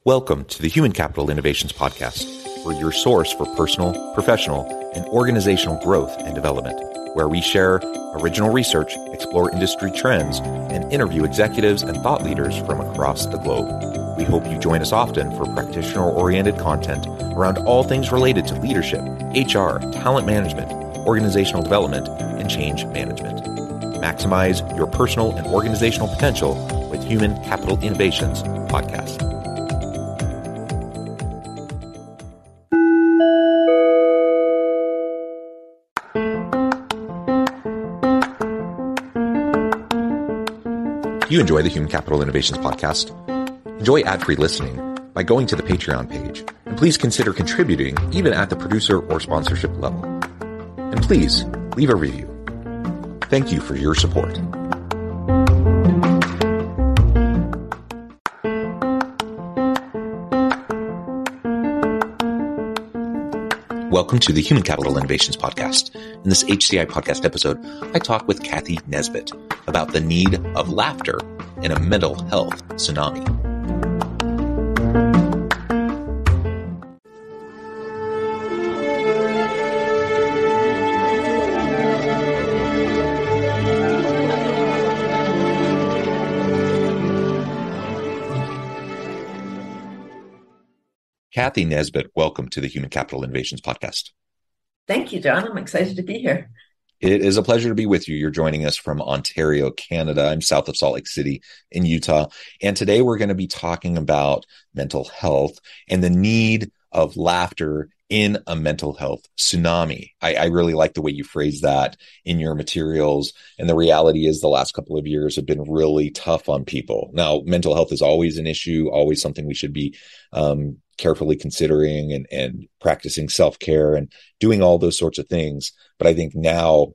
Welcome to the Human Capital Innovations Podcast. We're your source for personal, professional, and organizational growth and development, where we share original research, explore industry trends, and interview executives and thought leaders from across the globe. We hope you join us often for practitioner-oriented content around all things related to leadership, HR, talent management, organizational development, and change management. Maximize your personal and organizational potential with Human Capital Innovations Podcast. If you enjoy the Human Capital Innovations Podcast, enjoy ad-free listening by going to the Patreon page, and please consider contributing even at the producer or sponsorship level. And please leave a review. Thank you for your support. Welcome to the Human Capital Innovations Podcast. In this HCI Podcast episode, I talk with Cathy Nesbitt about the need of laughter in a mental health tsunami. Cathy Nesbitt, welcome to the Human Capital Innovations Podcast. Thank you, John. I'm excited to be here. It is a pleasure to be with you. You're joining us from Ontario, Canada. I'm south of Salt Lake City in Utah. And today we're going to be talking about mental health and the need of laughter in a mental health tsunami. I really like the way you phrase that in your materials. And the reality is the last couple of years have been really tough on people. Now, mental health is always an issue, always something we should be carefully considering and practicing self-care and doing all those sorts of things. But I think now,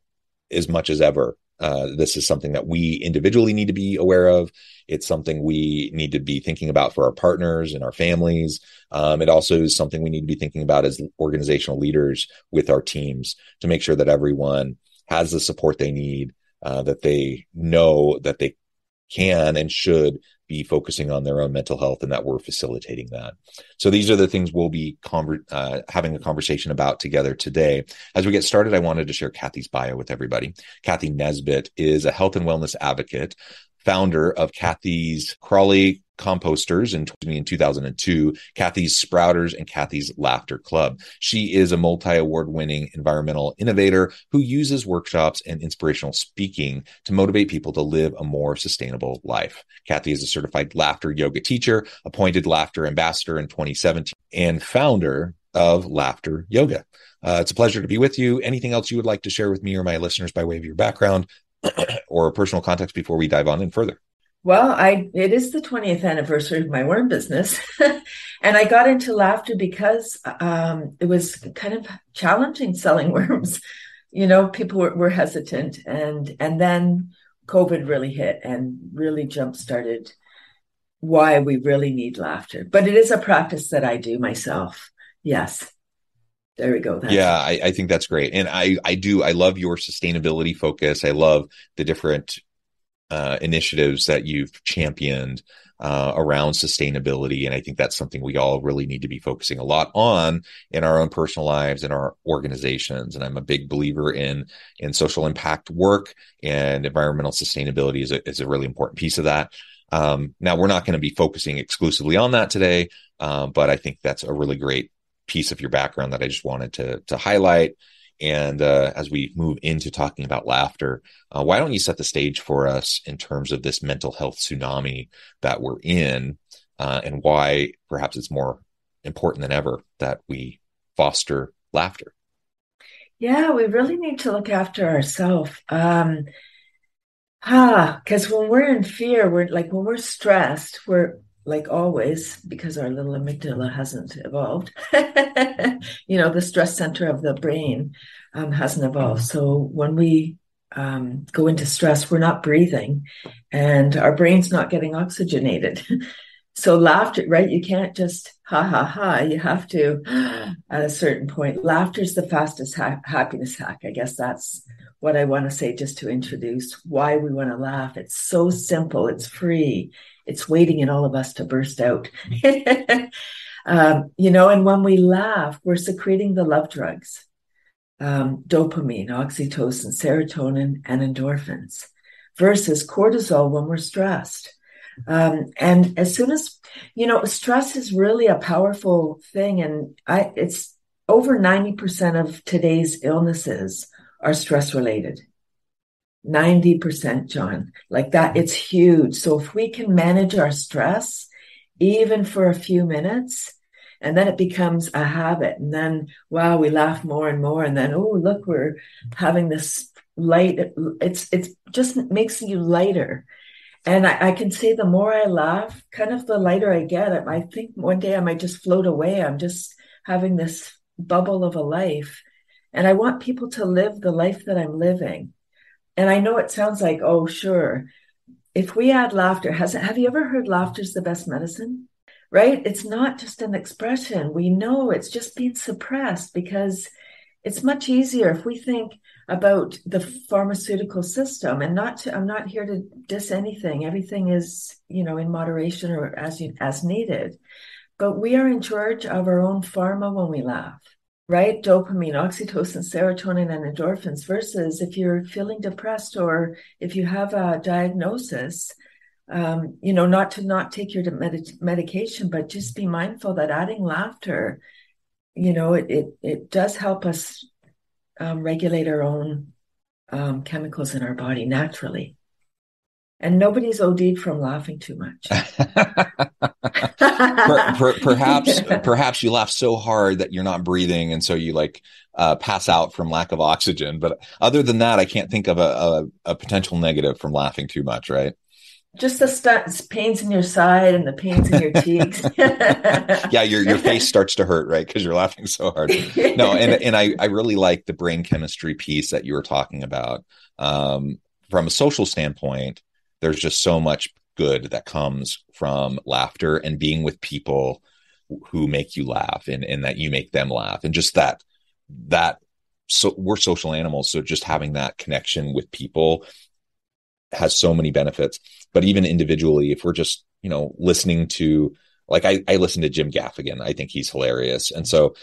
as much as ever, this is something that we individually need to be aware of. It's something we need to be thinking about for our partners and our families. It also is something we need to be thinking about as organizational leaders with our teams to make sure that everyone has the support they need, that they know that they can and should be focusing on their own mental health, and that we're facilitating that. So these are the things we'll be having a conversation about together today. As we get started, I wanted to share Cathy's bio with everybody. Cathy Nesbitt is a health and wellness advocate, founder of Cathy's Crawley Composters in 2002, Cathy's Sprouters, and Cathy's Laughter Club. She is a multi-award-winning environmental innovator who uses workshops and inspirational speaking to motivate people to live a more sustainable life. Cathy is a certified laughter yoga teacher, appointed laughter ambassador in 2017, and founder of Laughter Yoga. It's a pleasure to be with you. Anything else you would like to share with me or my listeners by way of your background or personal context before we dive on in further? Well, it is the 20th anniversary of my worm business. And I got into laughter because it was kind of challenging selling worms. You know, people were hesitant. And then COVID really hit and really jump-started why we really need laughter. But it is a practice that I do myself. Yes. There we go. I think that's great. And I love your sustainability focus. I love the different initiatives that you've championed around sustainability. And I think that's something we all really need to be focusing a lot on in our own personal lives and our organizations. And I'm a big believer in social impact work, and environmental sustainability is a really important piece of that. Now, we're not going to be focusing exclusively on that today, but I think that's a really great piece of your background that I just wanted to highlight. And as we move into talking about laughter, why don't you set the stage for us in terms of this mental health tsunami that we're in, and why perhaps it's more important than ever that we foster laughter? Yeah, we really need to look after ourselves. Because when we're in fear, when we're stressed, we're like always, because our little amygdala hasn't evolved, the stress center of the brain hasn't evolved. So when we go into stress, we're not breathing and our brain's not getting oxygenated. So laughter, right? You can't just ha, ha, ha. You have to, at a certain point, laughter is the fastest happiness hack. I guess that's what I want to say just to introduce why we want to laugh. It's so simple. It's free. It's waiting in all of us to burst out. And when we laugh, we're secreting the love drugs, dopamine, oxytocin, serotonin, and endorphins, versus cortisol when we're stressed. And as soon as, stress is really a powerful thing. And it's over 90% of today's illnesses are stress related. 90%, John, like that. It's huge. So if we can manage our stress, even for a few minutes, and then it becomes a habit. And then, wow, we laugh more and more. And then, oh, look, we're having this light. It's just makes you lighter. And I can say the more I laugh, kind of the lighter I get. I think one day I might just float away. I'm just having this bubble of a life. And I want people to live the life that I'm living. And I know it sounds like, oh, sure. If we add laughter, have you ever heard laughter's the best medicine? Right? It's not just an expression. We know it's just being suppressed because it's much easier if we think about the pharmaceutical system, and I'm not here to diss anything. Everything is, in moderation or as needed. But we are in charge of our own pharma when we laugh, right? Dopamine, oxytocin, serotonin, and endorphins, versus if you're feeling depressed or if you have a diagnosis, not to not take your medication, but just be mindful that adding laughter, it does help us regulate our own chemicals in our body naturally. And nobody's OD'd from laughing too much. Perhaps you laugh so hard that you're not breathing, and so you pass out from lack of oxygen. But other than that, I can't think of a potential negative from laughing too much, right? Just the pains in your side and the pains in your cheeks. Yeah, your face starts to hurt, right? Because you're laughing so hard. No, and I really like the brain chemistry piece that you were talking about. From a social standpoint, there's just so much good that comes from laughter and being with people who make you laugh and that you make them laugh. And just that so we're social animals. So just having that connection with people has so many benefits. But even individually, if we're just, listening to, I listen to Jim Gaffigan. I think he's hilarious. And so,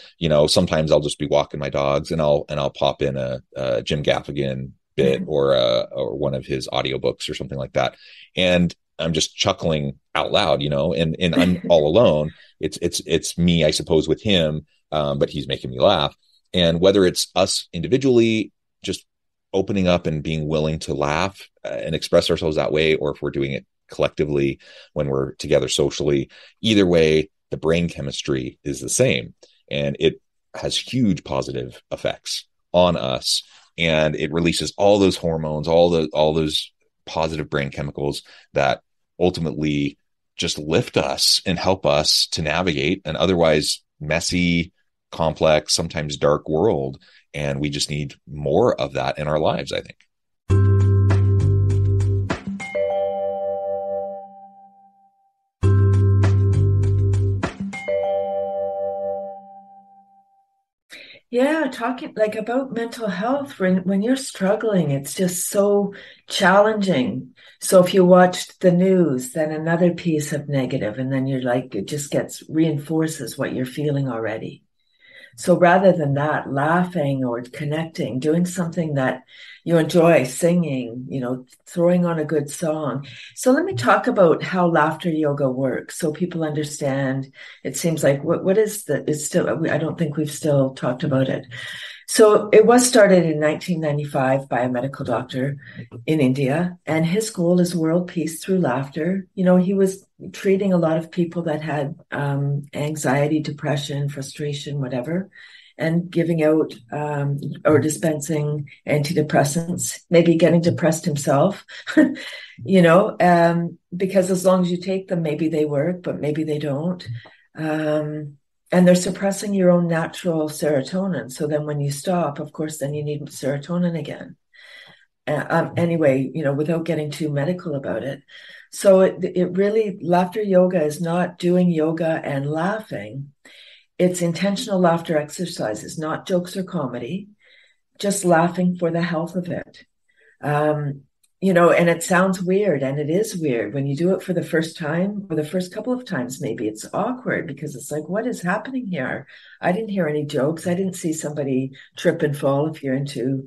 sometimes I'll just be walking my dogs and I'll pop in a Jim Gaffigan bit or one of his audiobooks or something like that. And I'm just chuckling out loud, and I'm all alone. It's me, I suppose, with him. But he's making me laugh. And whether it's us individually, just opening up and being willing to laugh and express ourselves that way, or if we're doing it collectively when we're together socially, either way, the brain chemistry is the same, and it has huge positive effects on us, and it releases all those hormones, all those positive brain chemicals that ultimately just lift us and help us to navigate an otherwise messy, complex, sometimes dark world. And we just need more of that in our lives, I think. Yeah, talking about mental health, when you're struggling, it's just so challenging. So if you watch the news, then another piece of negative, and then you're it just reinforces what you're feeling already. So rather than that, laughing or connecting, doing something that you enjoy, singing, throwing on a good song. So let me talk about how laughter yoga works so people understand. It seems like what is it's still, I don't think we've still talked about it. So it was started in 1995 by a medical doctor in India, and his goal is world peace through laughter. He was treating a lot of people that had anxiety, depression, frustration, whatever, and giving out or dispensing antidepressants, maybe getting depressed himself, because as long as you take them, maybe they work, but maybe they don't. And they're suppressing your own natural serotonin. So then when you stop, of course, then you need serotonin again. Anyway, without getting too medical about it. So it really, laughter yoga is not doing yoga and laughing. It's intentional laughter exercises, not jokes or comedy, just laughing for the health of it. And it sounds weird, and it is weird when you do it for the first time or the first couple of times. Maybe it's awkward because it's like, what is happening here? I didn't hear any jokes. I didn't see somebody trip and fall if you're into,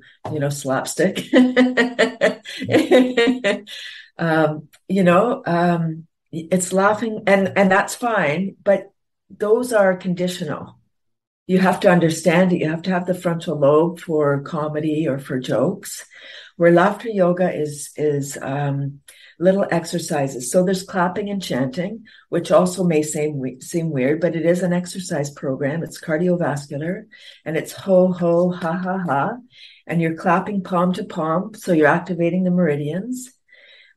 slapstick. It's laughing, and that's fine, but those are conditional. You have to understand it. You have to have the frontal lobe for comedy or for jokes. Where laughter yoga is little exercises. So there's clapping and chanting, which also may seem weird, but it is an exercise program. It's cardiovascular, and it's ho, ho, ha, ha, ha. And you're clapping palm to palm, so you're activating the meridians.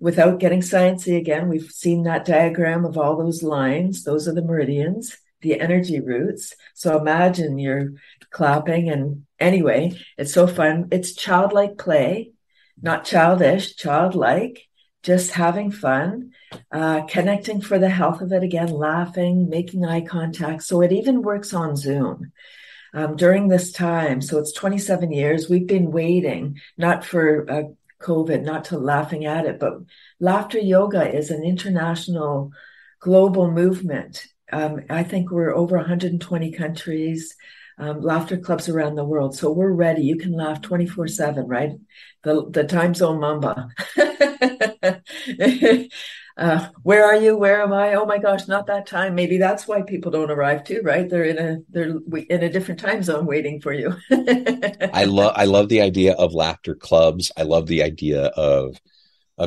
Without getting sciencey again, we've seen that diagram of all those lines. Those are the meridians, the energy roots. So imagine you're clapping, and anyway, it's so fun. It's childlike play. Not childish, childlike, just having fun, connecting for the health of it again, laughing, making eye contact. So it even works on Zoom during this time. So it's 27 years. We've been waiting, not for COVID, not to laughing at it, but laughter yoga is an international global movement. I think we're over 120 countries. Laughter clubs around the world. So we're ready. You can laugh 24/7, right? The time zone mamba. Where are you? Where am I? Oh my gosh, not that time. Maybe that's why people don't arrive too, right? They're in a different time zone waiting for you. I love the idea of laughter clubs. I love the idea of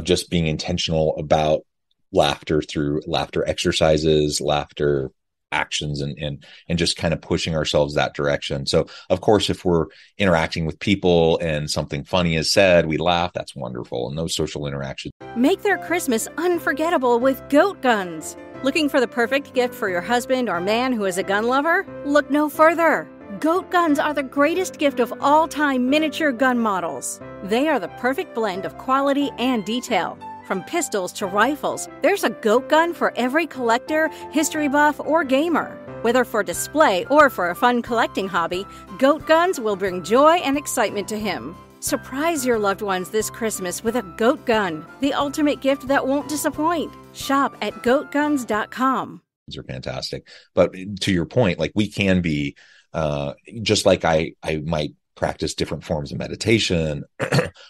just being intentional about laughter through laughter exercises, laughter actions, and just kind of pushing ourselves that direction. So of course, if we're interacting with people and something funny is said, we laugh, that's wonderful. And those social interactions. Make their Christmas unforgettable with goat guns. Looking for the perfect gift for your husband or man who is a gun lover? Look no further. Goat guns are the greatest gift of all time miniature gun models. They are the perfect blend of quality and detail. From pistols to rifles, there's a goat gun for every collector, history buff, or gamer. Whether for display or for a fun collecting hobby, goat guns will bring joy and excitement to him. Surprise your loved ones this Christmas with a goat gun, the ultimate gift that won't disappoint. Shop at goatguns.com. Are fantastic. But to your point, like we can be, just like I might practice different forms of meditation,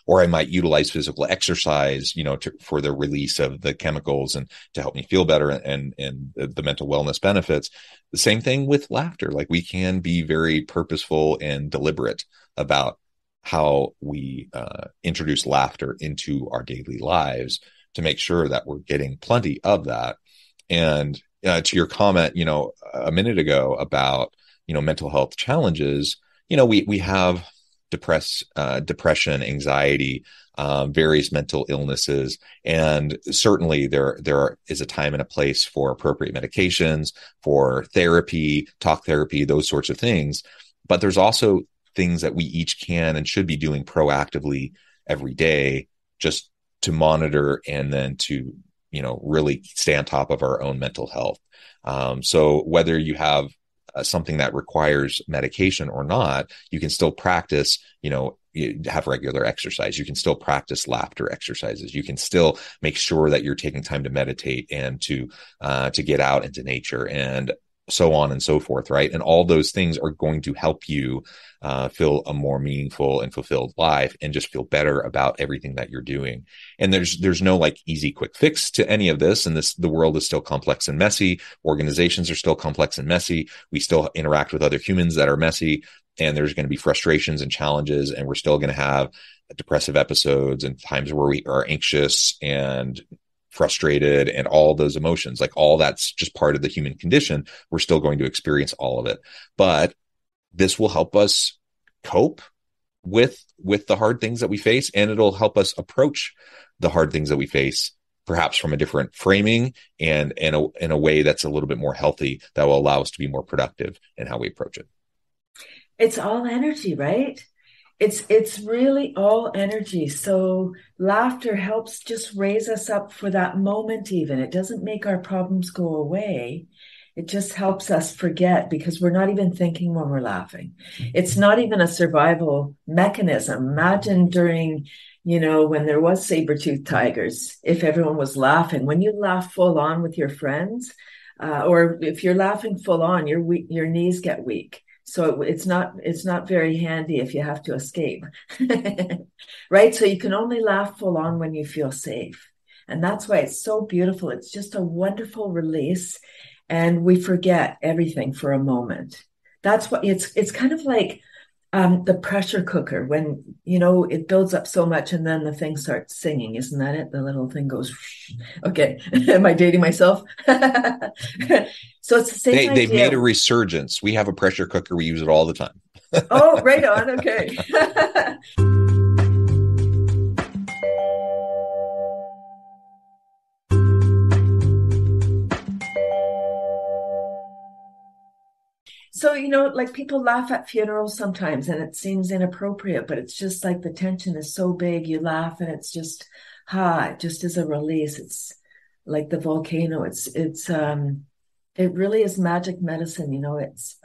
or I might utilize physical exercise, for the release of the chemicals and to help me feel better and the mental wellness benefits. The same thing with laughter. Like we can be very purposeful and deliberate about how we introduce laughter into our daily lives to make sure that we're getting plenty of that. And to your comment, a minute ago about, mental health challenges, we have depression, anxiety, various mental illnesses, and certainly there is a time and a place for appropriate medications, for therapy, talk therapy, those sorts of things. But there's also things that we each can and should be doing proactively every day, just to monitor and then to, really stay on top of our own mental health. So whether you have something that requires medication or not, you can still practice, you have regular exercise. You can still practice laughter exercises. You can still make sure that you're taking time to meditate and to get out into nature and so on and so forth, right? And all those things are going to help you feel a more meaningful and fulfilled life and just feel better about everything that you're doing. And there's no like easy quick fix to any of this. And the world is still complex and messy. Organizations are still complex and messy. We still interact with other humans that are messy, and there's going to be frustrations and challenges, and we're still going to have depressive episodes and times where we are anxious and frustrated and all those emotions. Like all that's just part of the human condition. We're still going to experience all of it, but this will help us cope with the hard things that we face, and it'll help us approach the hard things that we face perhaps from a different framing and in a way that's a little bit more healthy, that will allow us to be more productive in how we approach it. It's all energy, right? It's really all energy. So laughter helps just raise us up for that moment even. It doesn't make our problems go away. It just helps us forget because we're not even thinking when we're laughing. It's not even a survival mechanism. Imagine during, when there was saber-toothed tigers, if everyone was laughing, when you laugh full on with your friends, or if you're laughing full on, your knees get weak. So it's not very handy if you have to escape, right? So you can only laugh full on when you feel safe. And that's why it's so beautiful. It's just a wonderful release. And we forget everything for a moment. That's what it's kind of like the pressure cooker when, it builds up so much and then the thing starts singing. Isn't that it? The little thing goes, okay. Am I dating myself? So it's the same idea. They've made a resurgence. We have a pressure cooker. We use it all the time. Oh, right on. Okay. So, like people laugh at funerals sometimes and it seems inappropriate, but it's just like the tension is so big. You laugh and it's just, it just is a release. It's like the volcano. It really is magic medicine. It's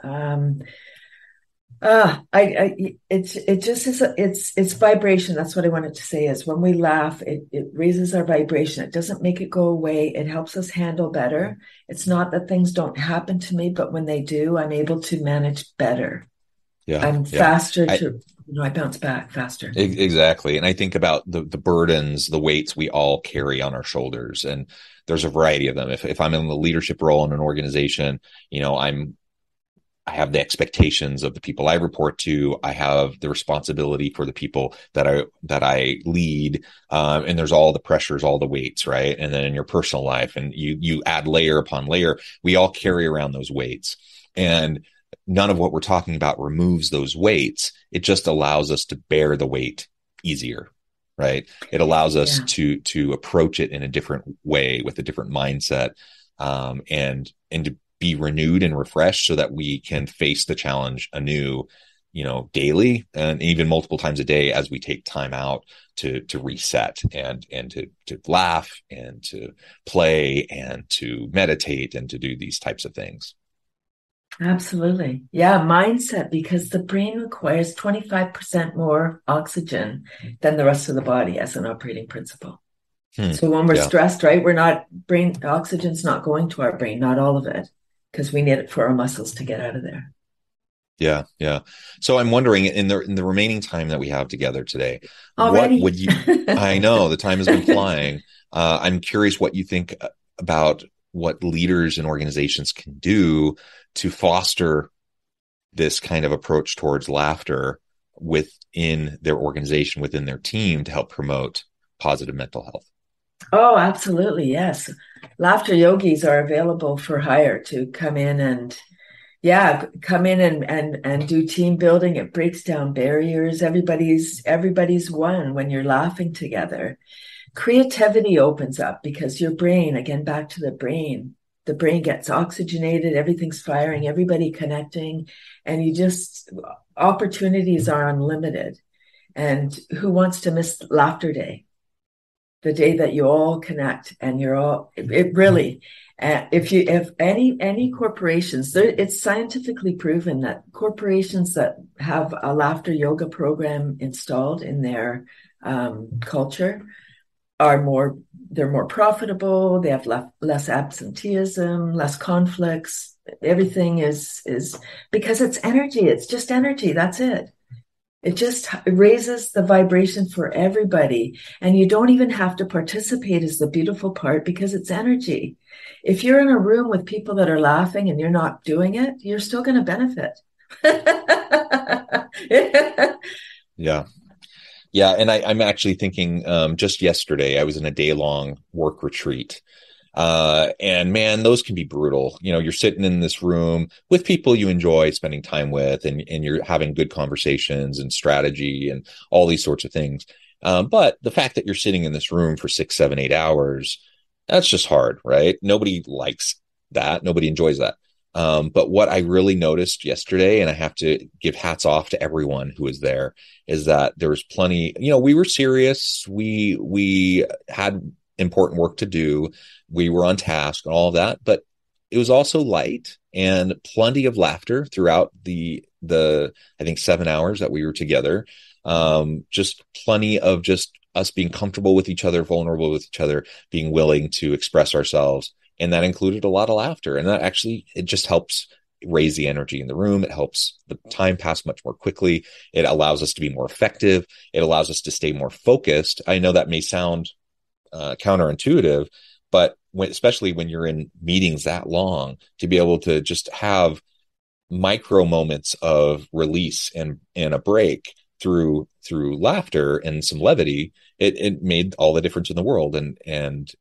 vibration. That's what I wanted to say is when we laugh, it raises our vibration. It doesn't make it go away. It helps us handle better. It's not that things don't happen to me, but when they do, I'm able to manage better. Yeah. I'm faster I bounce back faster. Exactly. And I think about the burdens, the weights we all carry on our shoulders. And there's a variety of them. If I'm in the leadership role in an organization, I have the expectations of the people I report to. I have the responsibility for the people that I lead. And there's all the pressures, all the weights, right? And then in your personal life, and you add layer upon layer, we all carry around those weights. And none of what we're talking about removes those weights. It just allows us to bear the weight easier, right? It allows us to approach it in a different way with a different mindset, and to be renewed and refreshed so that we can face the challenge anew, daily and even multiple times a day as we take time out to reset and to laugh and to play and to meditate and to do these types of things. Absolutely. Yeah. Mindset, because the brain requires 25% more oxygen than the rest of the body as an operating principle. So when we're stressed, right, oxygen's not going to our brain, not all of it, because we need it for our muscles to get out of there. Yeah. Yeah. So I'm wondering in the remaining time that we have together today, already? What would you, I know the time has been flying. I'm curious what you think about what leaders and organizations can do to foster this kind of approach towards laughter within their organization, within their team to help promote positive mental health. Oh, absolutely. Yes. Laughter yogis are available for hire to come in and do team building. It breaks down barriers. Everybody's one when you're laughing together. Creativity opens up because your brain, again, back to the brain gets oxygenated, everything's firing, everybody connecting, and opportunities are unlimited. And who wants to miss Laughter Day? The day that you all connect and if any corporations, it's scientifically proven that corporations that have a laughter yoga program installed in their culture they're more profitable. They have less absenteeism, less conflicts. Everything is because it's energy. It's just energy. That's it. It just raises the vibration for everybody. And you don't even have to participate is the beautiful part because it's energy. If you're in a room with people that are laughing and you're not doing it, you're still going to benefit. Yeah. Yeah. And I'm actually thinking just yesterday, I was in a day-long work retreat. And man, those can be brutal. You're sitting in this room with people you enjoy spending time with, and you're having good conversations and strategy and all these sorts of things. But the fact that you're sitting in this room for 6, 7, 8 hours, that's just hard, right? Nobody likes that. Nobody enjoys that. But what I really noticed yesterday, and I have to give hats off to everyone who was there, is that there was plenty, we were serious. We had important work to do. We were on task and all of that, but it was also light and plenty of laughter throughout the I think 7 hours that we were together. Just plenty of just us being comfortable with each other, vulnerable with each other, being willing to express ourselves. And that included a lot of laughter. And that actually, it just helps raise the energy in the room. It helps the time pass much more quickly. It allows us to be more effective. It allows us to stay more focused. I know that may sound counterintuitive, but especially when you're in meetings that long, to be able to just have micro moments of release and a break through laughter and some levity, it made all the difference in the world. And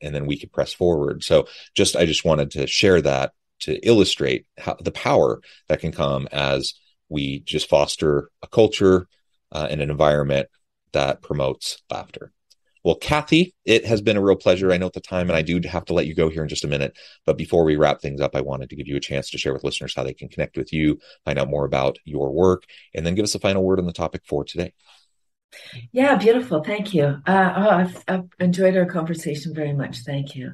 then we could press forward. So I just wanted to share that to illustrate the power that can come as we just foster a culture and an environment that promotes laughter. Well, Cathy, it has been a real pleasure. I know at the time, and I do have to let you go here in just a minute, but before we wrap things up, I wanted to give you a chance to share with listeners how they can connect with you, find out more about your work, and then give us a final word on the topic for today. Yeah, beautiful. Thank you. I've enjoyed our conversation very much. Thank you.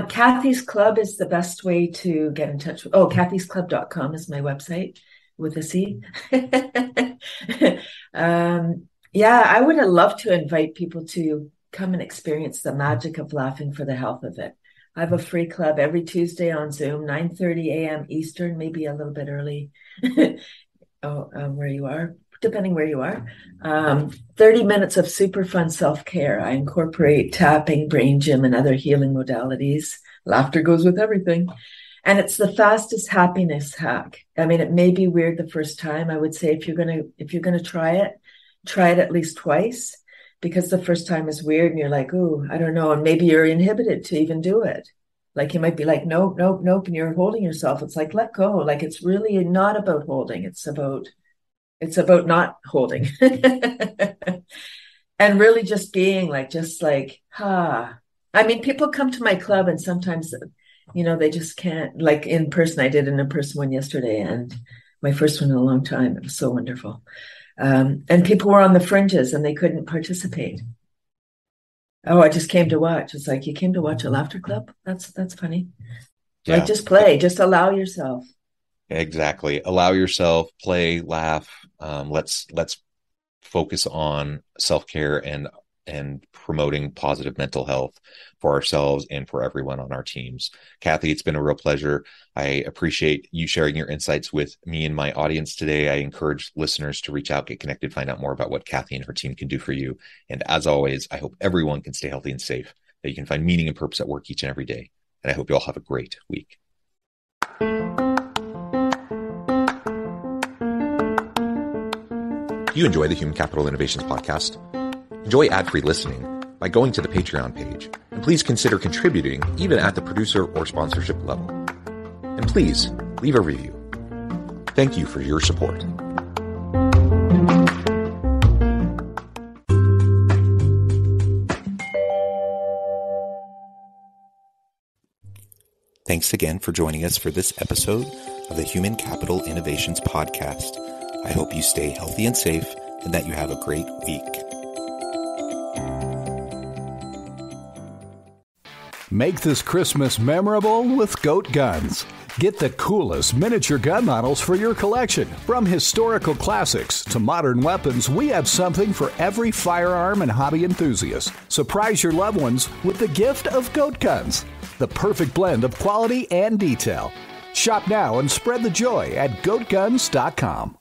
Cathy's Club is the best way to get in touch with. Cathy'sClub.com is my website with a C. I would have loved to invite people to come and experience the magic of laughing for the health of it. I have a free club every Tuesday on Zoom, 9:30 a.m. Eastern, maybe a little bit early, where you are, depending where you are. 30 minutes of super fun self-care. I incorporate tapping, brain gym, and other healing modalities. Laughter goes with everything. And it's the fastest happiness hack. I mean, it may be weird the first time. I would say if you're gonna try it at least twice, because the first time is weird and you're like, oh, I don't know. And maybe you're inhibited to even do it. Like you might be like, nope. And you're holding yourself. It's like, let go. Like it's really not about holding. It's about not holding. And really just being like, I mean, people come to my club and sometimes, they just can't, like in person. I did an in-person one yesterday and my first one in a long time. It was so wonderful. And people were on the fringes and they couldn't participate. Oh, I just came to watch. It's like, you came to watch a laughter club? That's funny. Yeah. Like just play, just allow yourself. Exactly. Allow yourself, play, laugh. Let's focus on self-care and promoting positive mental health for ourselves and for everyone on our teams. Cathy, it's been a real pleasure. I appreciate you sharing your insights with me and my audience today. I encourage listeners to reach out, get connected, find out more about what Cathy and her team can do for you. And as always, I hope everyone can stay healthy and safe, that you can find meaning and purpose at work each and every day. And I hope you all have a great week. Do you enjoy the Human Capital Innovations podcast? Enjoy ad-free listening by going to the Patreon page, and please consider contributing even at the producer or sponsorship level. And please leave a review. Thank you for your support. Thanks again for joining us for this episode of the Human Capital Innovations podcast. I hope you stay healthy and safe and that you have a great week. Make this Christmas memorable with Goat Guns. Get the coolest miniature gun models for your collection. From historical classics to modern weapons, we have something for every firearm and hobby enthusiast. Surprise your loved ones with the gift of Goat Guns, the perfect blend of quality and detail. Shop now and spread the joy at goatguns.com.